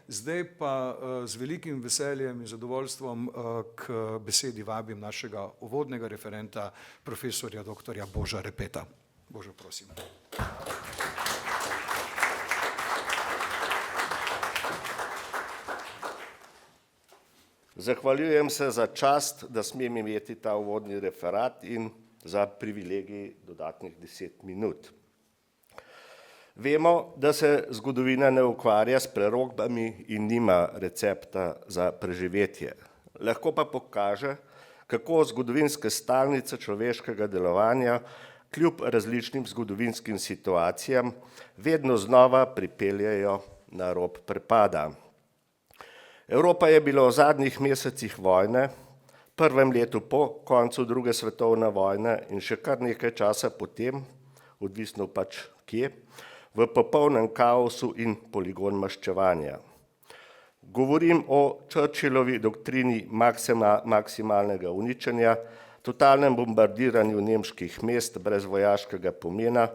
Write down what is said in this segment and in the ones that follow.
Zdaj pa z velikim veseljem in zadovoljstvom k besedi vabim našega uvodnega referenta, profesorja dr. Boža Repeta. Božo, prosim. Zahvaljujem se za čast, da smem imeti ta uvodni referat in za privilegij dodatnih 10 minut. Vemo, da se zgodovina ne ukvarja s prerokbami in nima recepta za preživetje. Lahko pa pokaže, kako zgodovinske stalnice človeškega delovanja kljub različnim zgodovinskim situacijam vedno znova pripeljejo na rob prepada. Evropa je bila v zadnjih mesecih vojne, prvem letu po koncu druge svetovne vojne in še kar nekaj časa potem, odvisno pač kje, v popolnem kaosu in poligon maščevanja. Govorim o Churchillovi doktrini maksimalnega uničenja, totalnem bombardiranju nemških mest brez vojaškega pomena,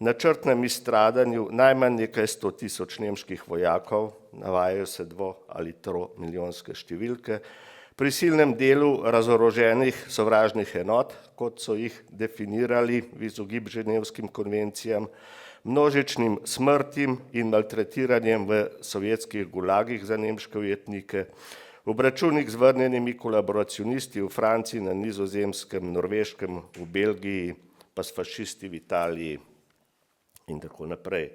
načrtnem izstradanju najmanj nekaj 100.000 nemških vojakov, navajajo se 2- ali 3-milijonske številke, prisilnem delu razoroženih sovražnih enot, kot so jih definirali v izogib ženevskim konvencijam, množičnim smrtim in maltretiranjem v sovjetskih gulagih za nemške ujetnike, obračunih z vrnjenimi kolaboracionisti v Franciji, na Nizozemskem, Norveškem, v Belgiji, pa s fašisti v Italiji in tako naprej.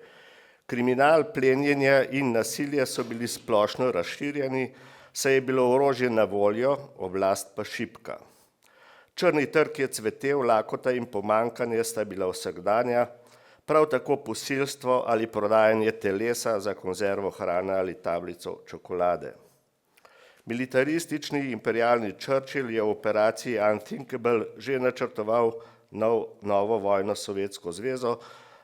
Kriminal, plenjenja in nasilje so bili splošno razširjeni, saj je bilo orožje na voljo, oblast pa šibka. Črni trg je cvetel, lakota in pomanjkanje sta bila vsakdanja, prav tako posilstvo ali prodajanje telesa za konzervo hrane ali tablico čokolade. Militaristični imperialni Churchill je v operaciji Unthinkable že načrtoval novo vojno s Sovjetsko zvezo,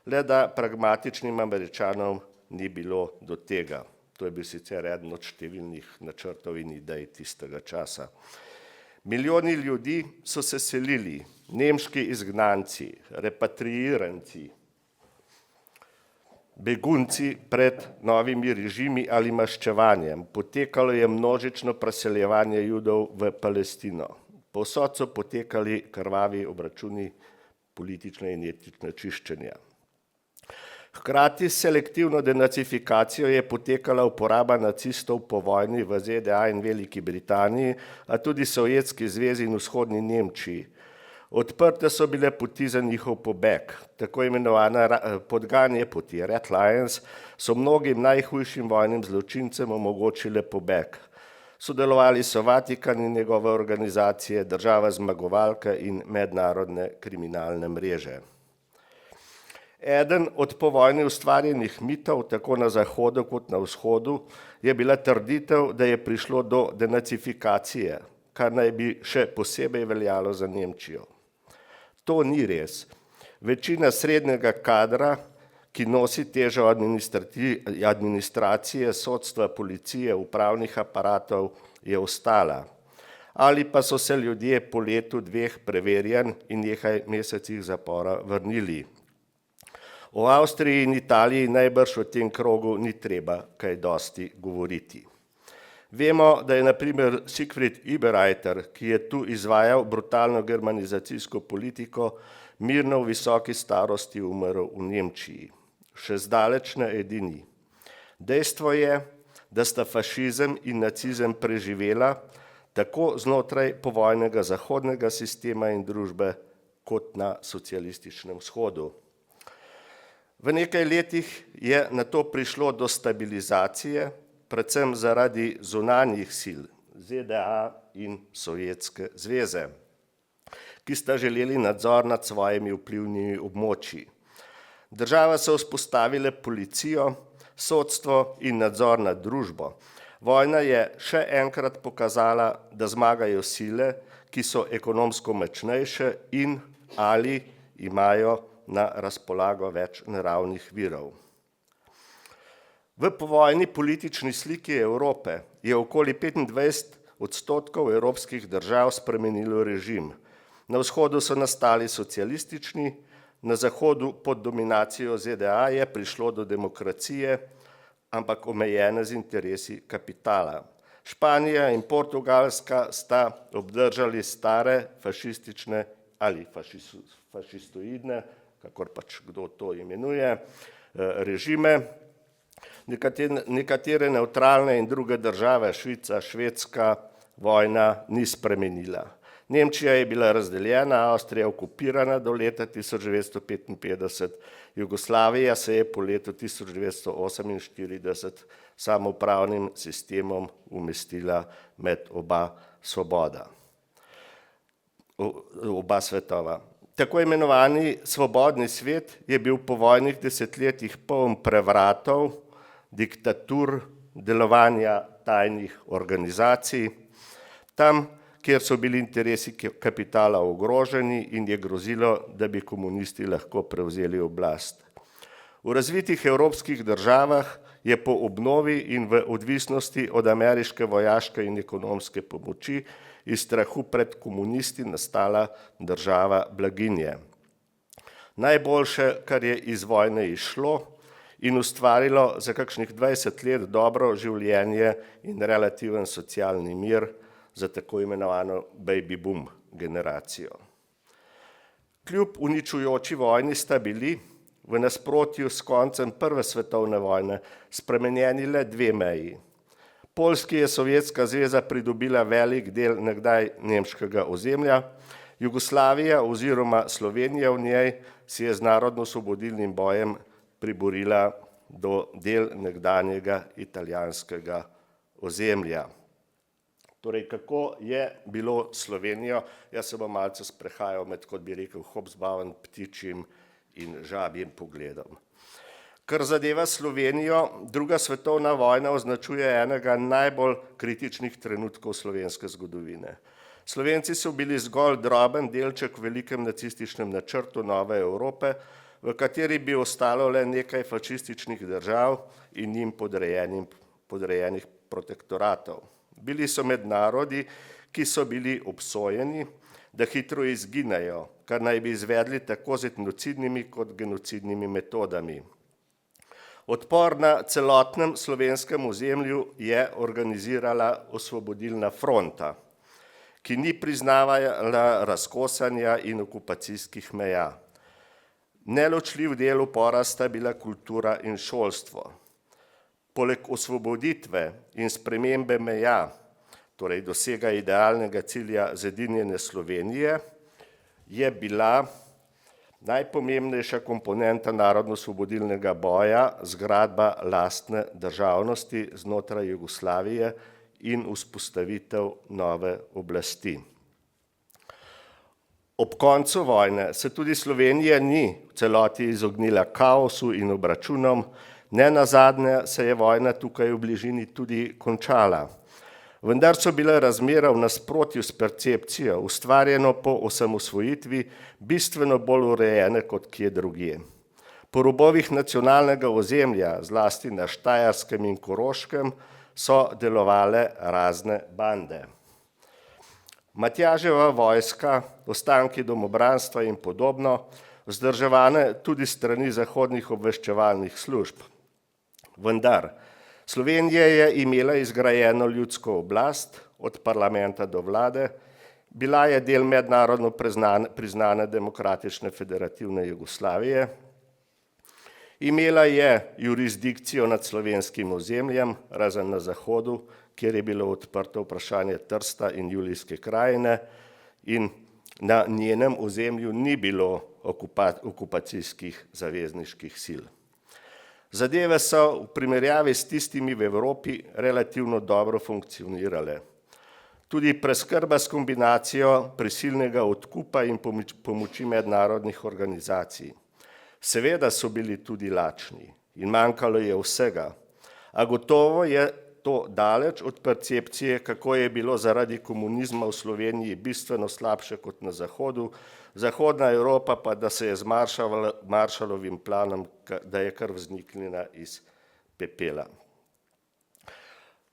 le da pragmatičnim Američanom ni bilo do tega. To je bil sicer eden od številnih načrtov in idej tistega časa. Milijoni ljudi so se selili, nemški izgnanci, repatriiranci, begunci pred novimi režimi ali maščevanjem. Potekalo je množično preseljevanje Judov v Palestino. Povsod so potekali krvavi obračuni, politične in etnične čiščenja. Hkrati s selektivno denacifikacijo je potekala uporaba nacistov po vojni v ZDA in Veliki Britaniji, a tudi Sovjetski zvezi in vzhodni Nemčiji. Odprte so bile poti za njihov pobeg. Tako imenovane podganje poti, Red Lines, so mnogim najhujšim vojnim zločincem omogočile pobeg. Sodelovali so Vatikan in njegove organizacije, država zmagovalka in mednarodne kriminalne mreže. Eden od po vojni ustvarjenih mitov, tako na Zahodu kot na Vzhodu, je bila trditev, da je prišlo do denacifikacije, kar naj bi še posebej veljalo za Nemčijo. To ni res. Večina srednjega kadra, ki nosi težo administracije, sodstva, policije, upravnih aparatov, je ostala. Ali pa so se ljudje po letu, dveh preverjanj in nekaj mesecih zapora vrnili. O Avstriji in Italiji najbrž v tem krogu ni treba kaj dosti govoriti. Vemo, da je na primer Siegfried Uiberreiter, ki je tu izvajal brutalno germanizacijsko politiko, mirno v visoki starosti umrl v Nemčiji. Še zdaleč ne edini. Dejstvo je, da sta fašizem in nacizem preživela tako znotraj povojnega zahodnega sistema in družbe kot na socialističnem vzhodu. V nekaj letih je nato prišlo do stabilizacije, predvsem zaradi zunanjih sil ZDA in Sovjetske zveze, ki sta želeli nadzor nad svojimi vplivnimi območji. Država so vzpostavile policijo, sodstvo in nadzor nad družbo. Vojna je še enkrat pokazala, da zmagajo sile, ki so ekonomsko močnejše in ali imajo na razpolago več naravnih virov. V povojni politični sliki Evrope je okoli 25% evropskih držav spremenilo režim. Na vzhodu so nastali socialistični, na zahodu pod dominacijo ZDA je prišlo do demokracije ampak omejene z interesi kapitala. Španija in Portugalska sta obdržali stare fašistične ali fašistoidne, kakor pač kdo to imenuje, režime. Nekatere nevtralne in druge države, Švica, Švedska, vojna ni spremenila. Nemčija je bila razdeljena, Avstrija okupirana do leta 1955, Jugoslavija se je po letu 1948 samoupravnim sistemom umestila med oba svetova. Tako imenovani svobodni svet je bil po vojnih desetletjih poln prevratov, diktatur, delovanja tajnih organizacij, tam, kjer so bili interesi kapitala ogroženi in je grozilo, da bi komunisti lahko prevzeli oblast. V razvitih evropskih državah je po obnovi in v odvisnosti od ameriške vojaške in ekonomske pomoči iz strahu pred komunisti nastala država blaginje. Najboljše, kar je iz vojne izšlo in ustvarilo za kakšnih 20 let dobro življenje in relativen socialni mir za tako imenovano baby boom generacijo. Kljub uničujoči vojni sta bili v nasprotju s koncem Prve svetovne vojne spremenjeni le dve meji. Poljski je Sovjetska zveza pridobila velik del nekdaj nemškega ozemlja, Jugoslavija oziroma Slovenija v njej si je z narodno-osvobodilnim bojem priborila do del nekdanjega italijanskega ozemlja. Torej, kako je bilo Slovenijo, jaz se bom malce sprehajal med, kot bi rekel, Hobsbawm, ptičjim in žabjim pogledom. Kar zadeva Slovenijo, druga svetovna vojna označuje enega najbolj kritičnih trenutkov slovenske zgodovine. Slovenci so bili zgolj droben delček v velikem nacističnem načrtu nove Evrope, v kateri bi ostalo le nekaj fašističnih držav in njim podrejenih protektoratov. Bili so med narodi, ki so bili obsojeni, da hitro izginejo, kar naj bi izvedli tako z etnocidnimi kot genocidnimi metodami. Odpor na celotnem slovenskem ozemlju je organizirala Osvobodilna fronta, ki ni priznavala razkosanja in okupacijskih meja. Neločljiv del upora sta bila kultura in šolstvo. Poleg osvoboditve in spremembe meja, torej dosega idealnega cilja zedinjene Slovenije, je bila najpomembnejša komponenta narodno-osvobodilnega boja zgradba lastne državnosti znotraj Jugoslavije in vzpostavitev nove oblasti. Ob koncu vojne se tudi Slovenija ni v celoti izognila kaosu in obračunom, nenazadnje se je vojna tukaj v bližini tudi končala. Vendar so bile razmere v nasprotju s percepcijo, ustvarjeno po osamosvojitvi, bistveno bolj urejene kot kje drugje. Po robovih nacionalnega ozemlja, zlasti na Štajerskem in Koroškem, so delovale razne bande. Matjaževa vojska, ostanki domobranstva in podobno, vzdrževane tudi strani zahodnih obveščevalnih služb. Vendar, Slovenija je imela izgrajeno ljudsko oblast, od parlamenta do vlade, bila je del mednarodno priznane demokratične federativne Jugoslavije, imela je jurisdikcijo nad slovenskim ozemljem, razen na zahodu, kjer je bilo odprto vprašanje Trsta in Julijske krajine in na njenem ozemlju ni bilo okupacijskih zavezniških sil. Zadeve so v primerjavi s tistimi v Evropi relativno dobro funkcionirale. Tudi preskrba s kombinacijo prisilnega odkupa in pomoči mednarodnih organizacij. Seveda so bili tudi lačni in manjkalo je vsega, a gotovo je to daleč od percepcije, kako je bilo zaradi komunizma v Sloveniji bistveno slabše kot na Zahodu, Zahodna Evropa pa, da se je z Marshallovim planom, da je kar vzniknila iz pepela.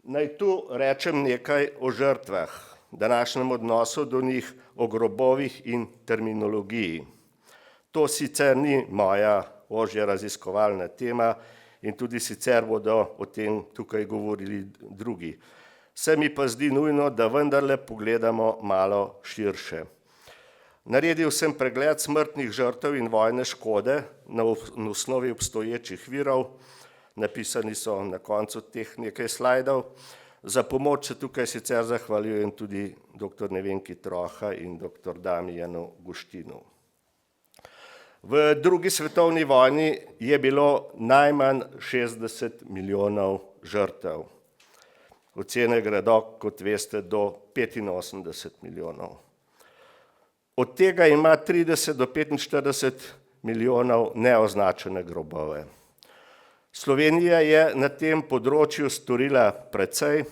Naj tu rečem nekaj o žrtvah, današnjem odnosu do njih, o grobovih in terminologiji. To sicer ni moja ožja raziskovalna tema in tudi sicer bodo o tem tukaj govorili drugi. Se mi pa zdi nujno, da vendarle pogledamo malo širše. Naredil sem pregled smrtnih žrtev in vojne škode na osnovi obstoječih virov, napisani so na koncu teh nekaj slajdov. Za pomoč se tukaj sicer zahvaljujem tudi dr. Nevenki Troha in dr. Damijanu Guštinu. V drugi svetovni vojni je bilo najmanj 60 milijonov žrtev. Ocene gredo, kot veste, do 85 milijonov. Od tega ima 30 do 45 milijonov neoznačene grobove. Slovenija je na tem področju storila precej,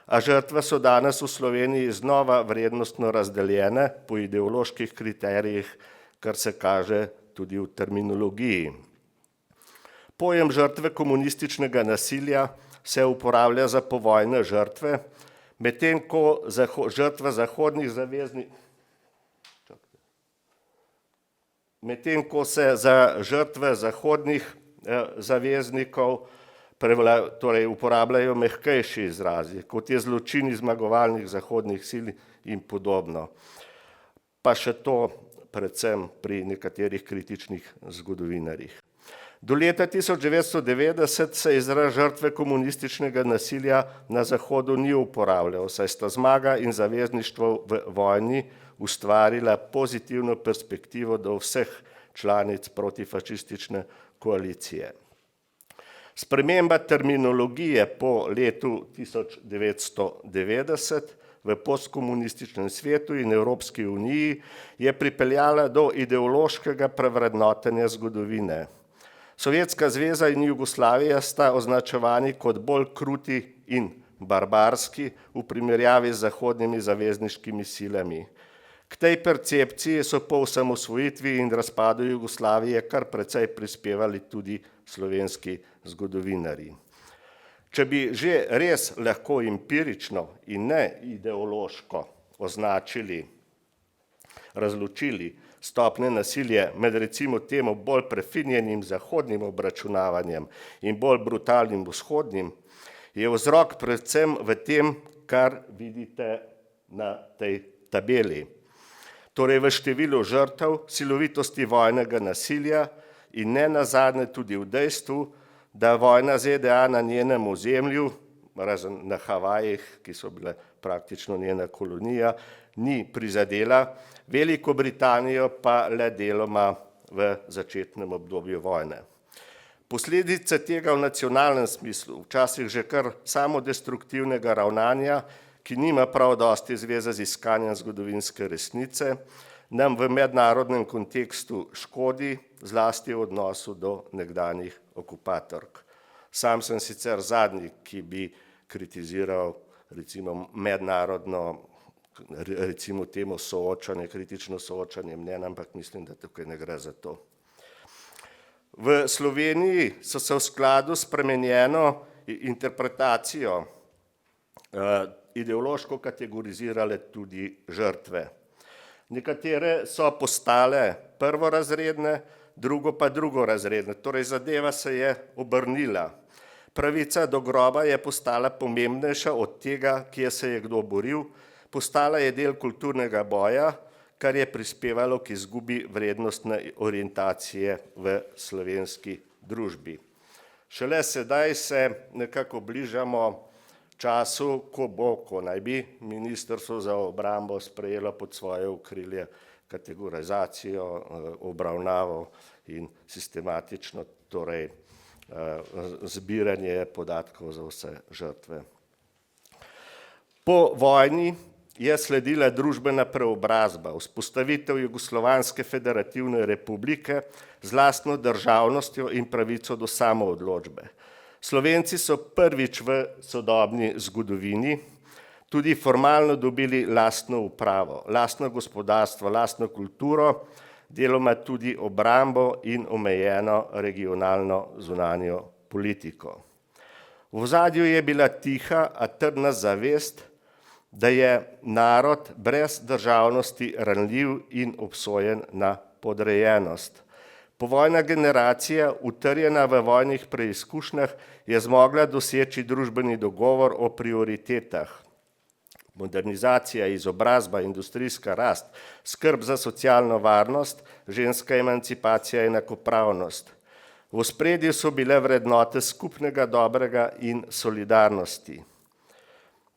a žrtve so danes v Sloveniji znova vrednostno razdeljene po ideoloških kriterijih, kar se kaže tudi v terminologiji. Pojem žrtve komunističnega nasilja se uporablja za povojne žrtve, medtem ko žrtve zahodnih medtem ko se za žrtve zahodnih zaveznikov torej uporabljajo mehkejši izrazi, kot je zločini zmagovalnih zahodnih sil in podobno. Pa še to predvsem pri nekaterih kritičnih zgodovinarjih. Do leta 1990 se izraz žrtve komunističnega nasilja na Zahodu ni uporabljal, saj sta zmaga in zavezništvo v vojni ustvarila pozitivno perspektivo do vseh članic protifašistične koalicije. Sprememba terminologije po letu 1990 v postkomunističnem svetu in Evropski uniji je pripeljala do ideološkega prevrednotenja zgodovine. Sovjetska zveza in Jugoslavija sta označevani kot bolj kruti in barbarski v primerjavi z zahodnimi zavezniškimi silami. K tej percepciji so po osamosvojitvi in razpadu Jugoslavije kar precej prispevali tudi slovenski zgodovinarji. Če bi že res lahko empirično in ne ideološko označili, razločili stopnje nasilja med recimo temu bolj prefinjenim zahodnim obračunavanjem in bolj brutalnim vzhodnim, je vzrok predvsem v tem, kar vidite na tej tabeli. Torej v številu žrtev, silovitosti vojnega nasilja in ne nazadnje tudi v dejstvu, da vojna ZDA na njenem ozemlju, razen na Havajih, ki so bile praktično njena kolonija, ni prizadela, Veliko Britanijo pa le deloma v začetnem obdobju vojne. Posledice tega v nacionalnem smislu, včasih že kar samodestruktivnega ravnanja, ki nima prav dosti zveze z iskanjem zgodovinske resnice, nam v mednarodnem kontekstu škodi, zlasti v odnosu do nekdanjih okupatork. Sam sem sicer zadnji, ki bi kritiziral recimo mednarodno, recimo temu soočanje, kritično soočanje mnenj, ampak mislim, da tukaj ne gre za to. V Sloveniji so se v skladu s spremenjeno interpretacijo ideološko kategorizirale tudi žrtve. Nekatere so postale prvorazredne, drugo pa drugorazredne, torej zadeva se je obrnila. Pravica do groba je postala pomembnejša od tega, kje se je kdo boril, postala je del kulturnega boja, kar je prispevalo k izgubi vrednostne orientacije v slovenski družbi. Šele sedaj se nekako bližamo času, ko naj bi Ministrstvo za obrambo sprejelo pod svoje okrilje kategorizacijo, obravnavo in sistematično torej zbiranje podatkov za vse žrtve. Po vojni je sledila družbena preobrazba, vzpostavitev Jugoslovanske federativne republike z lastno državnostjo in pravico do samoodločbe. Slovenci so prvič v sodobni zgodovini tudi formalno dobili lastno upravo, lastno gospodarstvo, lastno kulturo, deloma tudi obrambo in omejeno regionalno zunanjo politiko. V ozadju je bila tiha, a trdna zavest, da je narod brez državnosti ranljiv in obsojen na podrejenost. Povojna generacija, utrjena v vojnih preizkušnjah, je zmogla doseči družbeni dogovor o prioritetah. Modernizacija, izobrazba, industrijska rast, skrb za socialno varnost, ženska emancipacija in enakopravnost. V ospredju so bile vrednote skupnega dobrega in solidarnosti.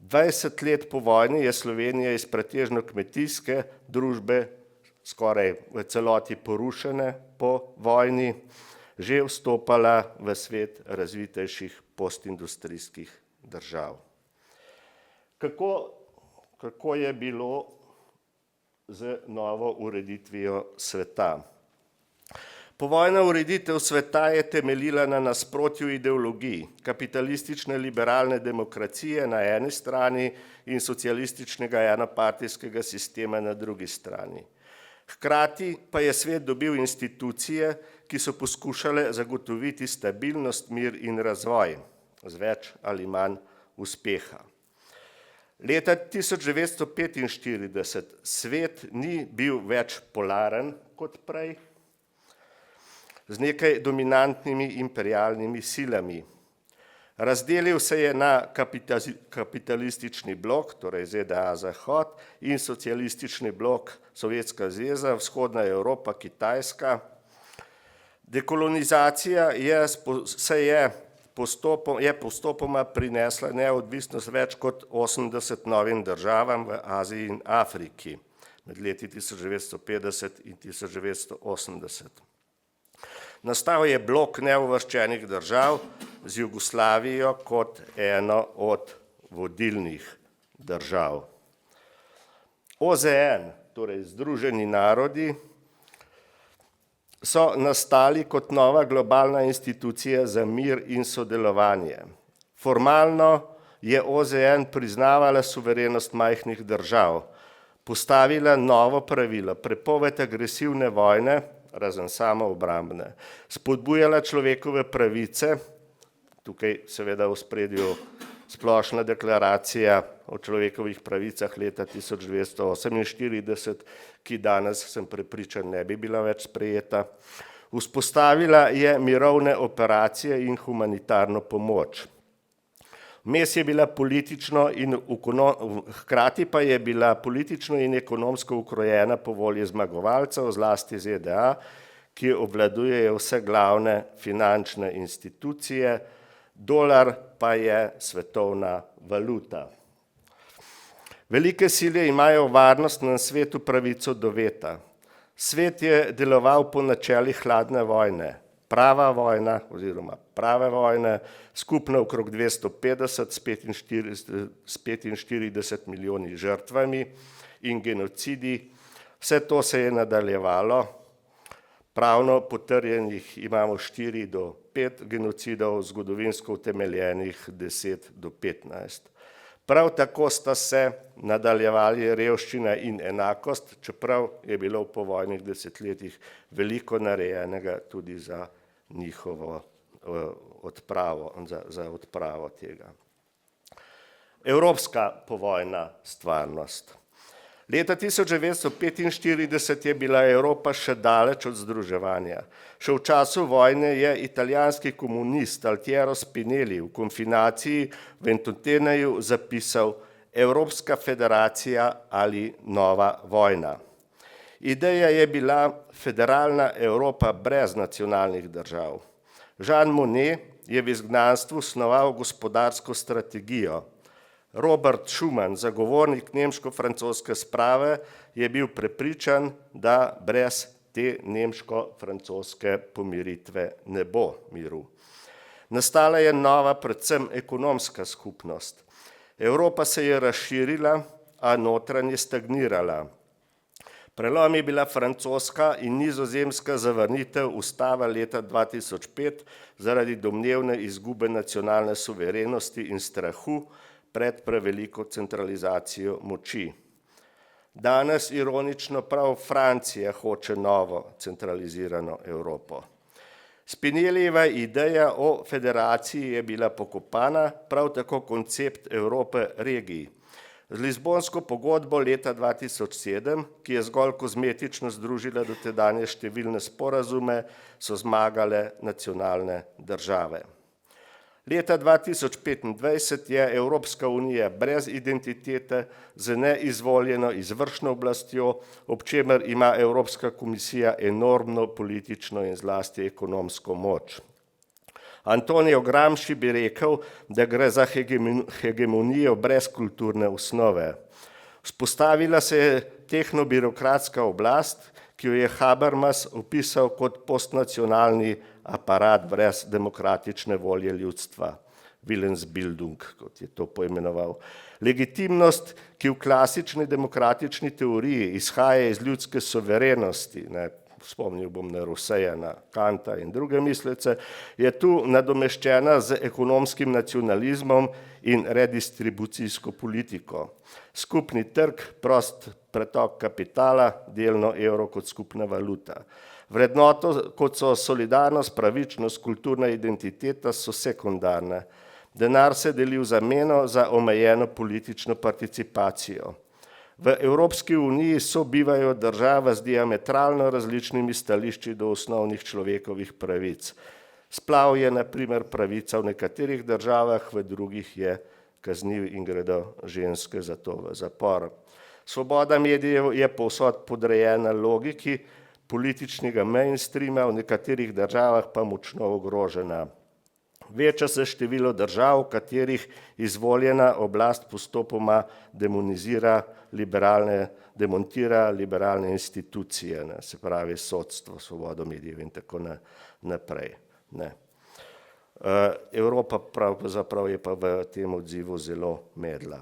20 let po vojni je Slovenija iz pretežno kmetijske družbe, skoraj v celoti porušene po vojni, že vstopala v svet razvitejših postindustrijskih držav. Kako je bilo z novo ureditvijo sveta? Povojna ureditev sveta je temeljila na nasprotju ideologij kapitalistične liberalne demokracije na eni strani in socialističnega enopartijskega sistema na drugi strani. Hkrati pa je svet dobil institucije, ki so poskušale zagotoviti stabilnost, mir in razvoj z več ali manj uspeha. Leta 1945 svet ni bil več polaren kot prej, z nekaj dominantnimi imperialnimi silami. Razdelil se je na kapitalistični blok, torej ZDA Zahod, in socialistični blok Sovjetska zveza, Vzhodna Evropa, Kitajska. Dekolonizacija je postopoma prinesla neodvisnost več kot 80 novim državam v Aziji in Afriki med leti 1950 in 1980. Nastal je blok neuvrščenih držav z Jugoslavijo kot eno od vodilnih držav. OZN, torej Združeni narodi, so nastali kot nova globalna institucija za mir in sodelovanje. Formalno je OZN priznavala suverenost majhnih držav, postavila novo pravilo, prepoved agresivne vojne, razen samoobrambne, spodbujala človekove pravice, tukaj seveda v ospredju splošna deklaracija o človekovih pravicah leta 1948, ki danes, sem prepričan, ne bi bila več sprejeta. Vzpostavila je mirovne operacije in humanitarno pomoč. Vmes je bila hkrati pa je bila politično in ekonomsko ukrojena po volji zmagovalcev, zlasti ZDA, ki obvladujejo vse glavne finančne institucije, dolar pa je svetovna valuta. Velike sile imajo v varnostnem svetu pravico do veta. Svet je deloval po načelih hladne vojne. Prava vojna oziroma prave vojne, skupno okrog 250 s 45 milijoni žrtvami in genocidi. Vse to se je nadaljevalo. Pravno potrjenih imamo 4 do 5 genocidov, zgodovinsko utemeljenih 10 do 15. Prav tako sta se nadaljevali revščina in enakost, čeprav je bilo v povojnih desetletjih veliko narejenega tudi za njihovo odpravo, za odpravo tega. Evropska povojna stvarnost. Leta 1945 je bila Evropa še daleč od združevanja. Še v času vojne je italijanski komunist Altiero Spinelli v Konfinaciji v Entoteneju zapisal Evropska federacija ali nova vojna. Ideja je bila federalna Evropa brez nacionalnih držav. Jean Monnet je v izgnanstvu snoval gospodarsko strategijo. Robert Schuman, zagovornik nemško-francoske sprave, je bil prepričan, da brez te nemško-francoske pomiritve ne bo miru. Nastala je nova, predvsem ekonomska skupnost. Evropa se je razširila, a notranje stagnirala. Prelom je bila francoska in nizozemska zavrnitev ustave leta 2005 zaradi domnevne izgube nacionalne suverenosti in strahu pred preveliko centralizacijo moči. Danes ironično prav Francija hoče novo centralizirano Evropo. Spinellijeva ideja o federaciji je bila pokopana, prav tako koncept Evrope regij. Z Lizbonsko pogodbo leta 2007, ki je zgolj kozmetično združila dotedanje številne sporazume, so zmagale nacionalne države. Leta 2025 je Evropska unija brez identitete z neizvoljeno izvršno oblastjo, ob čemer ima Evropska komisija enormno politično in zlasti ekonomsko moč. Antonio Gramsci bi rekel, da gre za hegemonijo brez kulturne osnove. Vzpostavila se je tehnobirokratska oblast, ki jo je Habermas opisal kot postnacionalni aparat brez demokratične volje ljudstva. Willensbildung, kot je to poimenoval. Legitimnost, ki v klasični demokratični teoriji izhaja iz ljudske suverenosti, spomnil bom na Rousseja, na Kanta in druge mislece, je tu nadomeščena z ekonomskim nacionalizmom in redistribucijsko politiko. Skupni trg, prost pretok kapitala, delno evro kot skupna valuta. Vrednoto, kot so solidarnost, pravičnost, kulturna identiteta, so sekundarne. Denar se deli v zameno za omejeno politično participacijo. V Evropski uniji sobivajo države z diametralno različnimi stališči do osnovnih človekovih pravic. Splav je na primer pravica v nekaterih državah, v drugih je kazniv in gredo ženske za to v zapor. Svoboda medijev je povsod podrejena logiki političnega mainstreama, v nekaterih državah pa močno ogrožena. Veča se število držav, v katerih izvoljena oblast postopoma demontira liberalne institucije, se pravi sodstvo, svobodo medijev in tako naprej. Evropa pravzaprav je pa v tem odzivu zelo medla.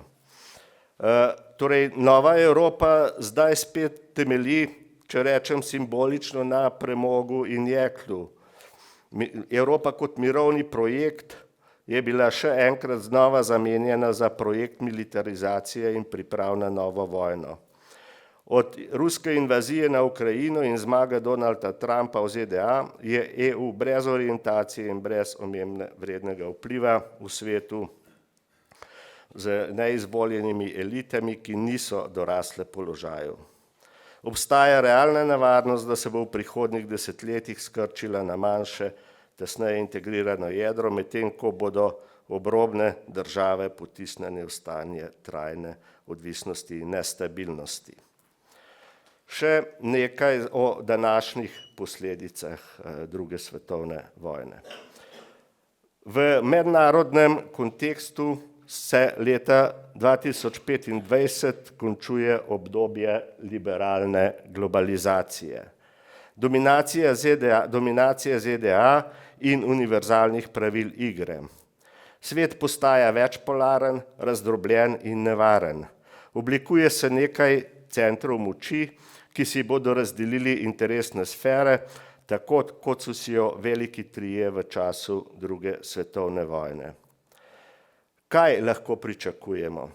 Torej, nova Evropa zdaj spet temelji, če rečem simbolično, na premogu in jeklu. Evropa kot mirovni projekt je bila še enkrat znova zamenjena za projekt militarizacije in priprav na novo vojno. Od ruske invazije na Ukrajino in zmage Donalda Trumpa v ZDA je EU brez orientacije in brez omembe vrednega vpliva v svetu z neizvoljenimi elitami, ki niso dorasle položaju. Obstaja realna nevarnost, da se bo v prihodnjih desetletjih skrčila na manjše, tesneje integrirano jedro, medtem ko bodo obrobne države potisnjene v stanje trajne odvisnosti in nestabilnosti. Še nekaj o današnjih posledicah druge svetovne vojne. V mednarodnem kontekstu se leta 2025 končuje obdobje liberalne globalizacije. Dominacija ZDA in univerzalnih pravil igre. Svet postaja večpolaren, razdrobljen in nevaren. Oblikuje se nekaj centrov moči, ki si bodo razdelili interesne sfere, tako kot so si jo veliki trije v času druge svetovne vojne. Kaj lahko pričakujemo?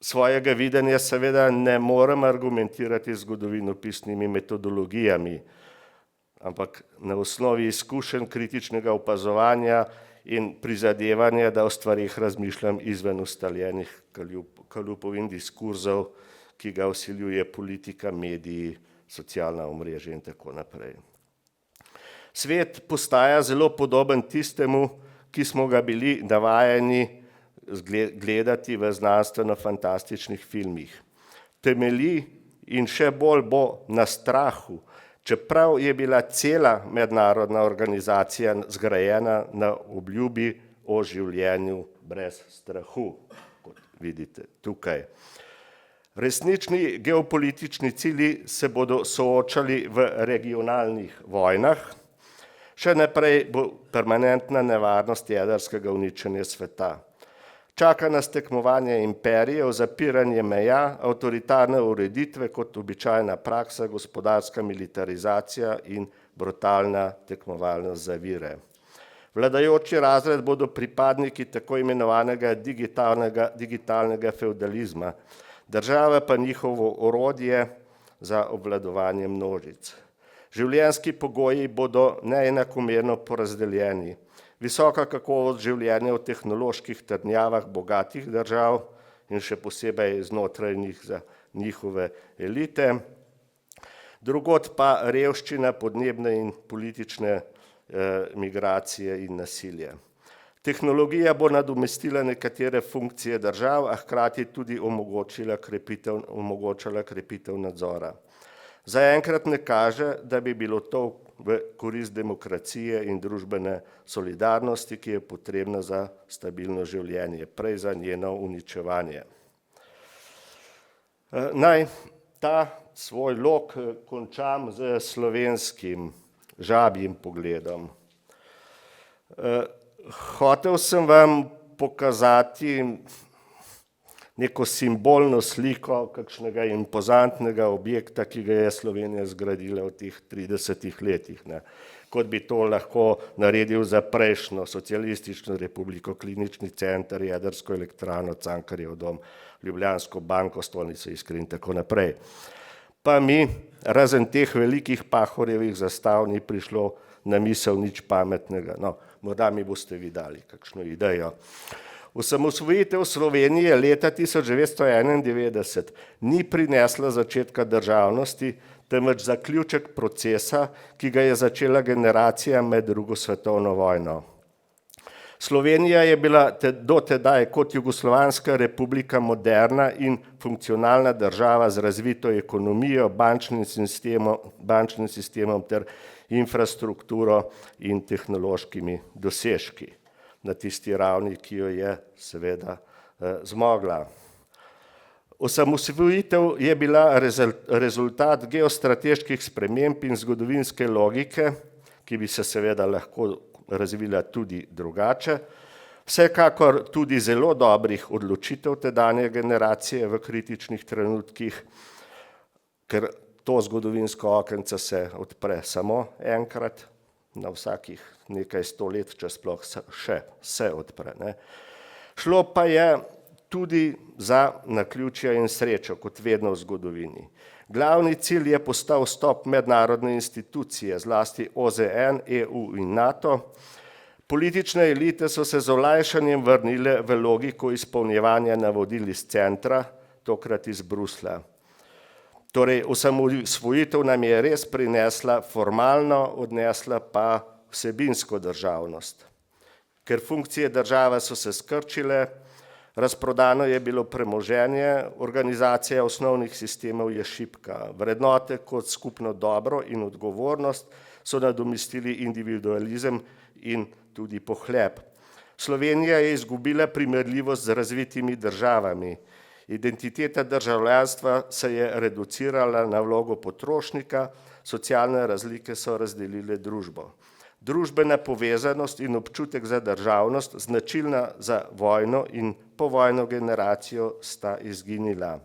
Svojega videnja seveda ne morem argumentirati z zgodovinopisnimi metodologijami, ampak na osnovi izkušenj kritičnega opazovanja in prizadevanja, da o stvarih razmišljam izven ustaljenih kalupov in diskurzov, ki ga vsiljuje politika, mediji, socialna omrežja in tako naprej. Svet postaja zelo podoben tistemu, ki smo ga bili navajeni gledati v znanstveno-fantastičnih filmih. Temelji in še bolj bo na strahu, čeprav je bila cela mednarodna organizacija zgrajena na obljubi o življenju brez strahu, kot vidite tukaj. Resnični geopolitični cilji se bodo soočali v regionalnih vojnah, še naprej bo permanentna nevarnost jedrskega uničenja sveta. Čaka nas tekmovanje imperijev, zapiranje meja, avtoritarne ureditve kot običajna praksa, gospodarska militarizacija in brutalna tekmovalnost za vire. Vladajoči razred bodo pripadniki tako imenovanega digitalnega fevdalizma, država pa njihovo orodje za obvladovanje množic. Življenjski pogoji bodo neenakomerno porazdeljeni. Visoka kakovost življenja v tehnoloških trdnjavah bogatih držav in še posebej znotraj njih za njihove elite. Drugod pa revščina, podnebne in politične migracije in nasilje. Tehnologija bo nadomestila nekatere funkcije držav, a hkrati tudi omogočala krepitev nadzora. Zaenkrat ne kaže, da bi bilo to v korist demokracije in družbene solidarnosti, ki je potrebna za stabilno življenje, prej za njeno uničevanje. Naj ta svoj lok končam z slovenskim žabjim pogledom. Hotel sem vam pokazati neko simbolno sliko kakšnega impozantnega objekta, ki ga je Slovenija zgradila v teh 30 letih. Kot bi to lahko naredil za prejšnjo socialistično republiko, klinični center, jedrsko elektrarno, Cankarjev dom, Ljubljansko banko, stolnico Iskre in tako naprej. Pa mi, razen teh velikih Pahorjevih zastav, ni prišlo na misel nič pametnega. No, morda mi boste vi dali kakšno idejo. Osamosvojitev Slovenije leta 1991 ni prinesla začetka državnosti, temveč zaključek procesa, ki ga je začela generacija med drugo svetovno vojno. Slovenija je bila do tedaj kot Jugoslovanska republika moderna in funkcionalna država z razvito ekonomijo, bančnim sistemom ter infrastrukturo in tehnološkimi dosežki na tisti ravni, ki jo je seveda zmogla. Osamosvojitev je bila rezultat geostrateških sprememb in zgodovinske logike, ki bi se seveda lahko razvila tudi drugače, vsekakor tudi zelo dobrih odločitev tedanje generacije v kritičnih trenutkih, ker to zgodovinsko okence se odpre samo enkrat, na vsakih nekaj 100 let, če sploh še se odpre. Šlo pa je tudi za naključja in srečo, kot vedno v zgodovini. Glavni cilj je postal vstop mednarodne institucije, zlasti OZN, EU in NATO. Politične elite so se z olajšanjem vrnile v logiko izpolnjevanja navodil iz centra, tokrat iz Bruslja. Torej, osamosvojitev nam je res prinesla formalno, odnesla pa vsebinsko državnost. Ker funkcije države so se skrčile, razprodano je bilo premoženje, organizacija osnovnih sistemov je šibka. Vrednote kot skupno dobro in odgovornost so nadomestili individualizem in tudi pohlep. Slovenija je izgubila primerljivost z razvitimi državami. Identiteta državljanstva se je reducirala na vlogo potrošnika, socialne razlike so razdelile družbo. Družbena povezanost in občutek za državnost, značilna za vojno in povojno generacijo, sta izginila.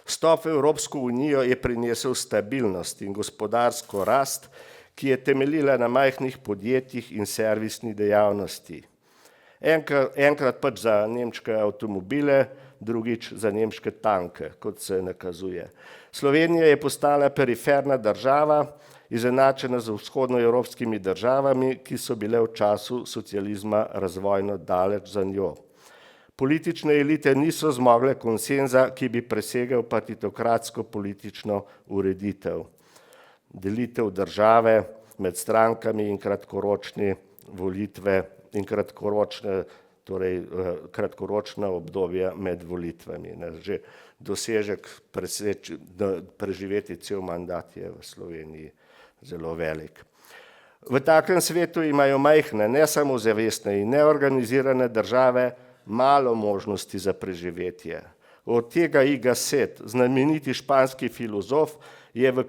Vstop v Evropsko unijo je prinesel stabilnost in gospodarsko rast, ki je temeljila na majhnih podjetjih in servisni dejavnosti. Enkrat pač za nemške avtomobile, drugič za nemške tanke, kot se nakazuje. Slovenija je postala periferna država, izenačena z vzhodnoevropskimi državami, ki so bile v času socializma razvojno daleč za njo. Politične elite niso zmogle konsenza, ki bi presegel partitokratsko politično ureditev. Delitev države med strankami in kratkoročne volitve in kratkoročna obdobja med volitvami. Že dosežek preživeti cel mandat je v Sloveniji zelo velik. V takem svetu imajo majhne, ne samozavestne in neorganizirane države malo možnosti za preživetje. Od tega Iga Set, znameniti španski filozof, je v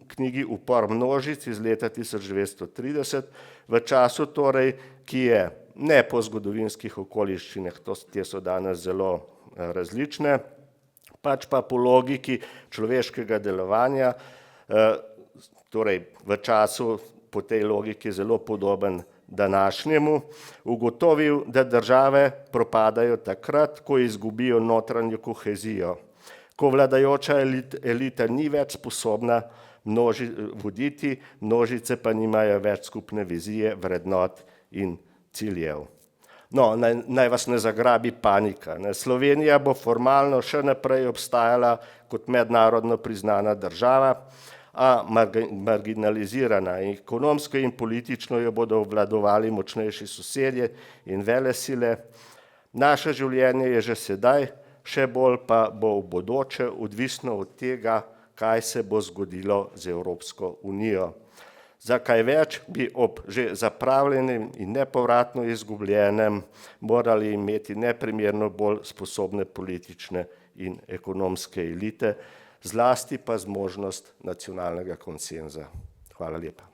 knjigi Upor množic iz leta 1930, v času torej, ki je ne po zgodovinskih okoliščinah, te so danes zelo različne, pač pa po logiki človeškega delovanja, torej v času po tej logiki zelo podoben današnjemu, ugotovil, da države propadajo takrat, ko izgubijo notranjo kohezijo, ko vladajoča elita ni več sposobna voditi, množice pa nimajo več skupne vizije, vrednot in ciljev. No, naj vas ne zagrabi panika. Slovenija bo formalno še naprej obstajala kot mednarodno priznana država, a marginalizirana, ekonomsko in politično jo bodo obvladovali močnejši sosedje in velesile. Naše življenje je že sedaj, še bolj pa bo v bodoče odvisno od tega, kaj se bo zgodilo z Evropsko unijo. Za kaj več bi ob že zapravljenem in nepovratno izgubljenem morali imeti neprimerno bolj sposobne politične in ekonomske elite, zlasti pa zmožnost nacionalnega konsenza. Hvala lepa.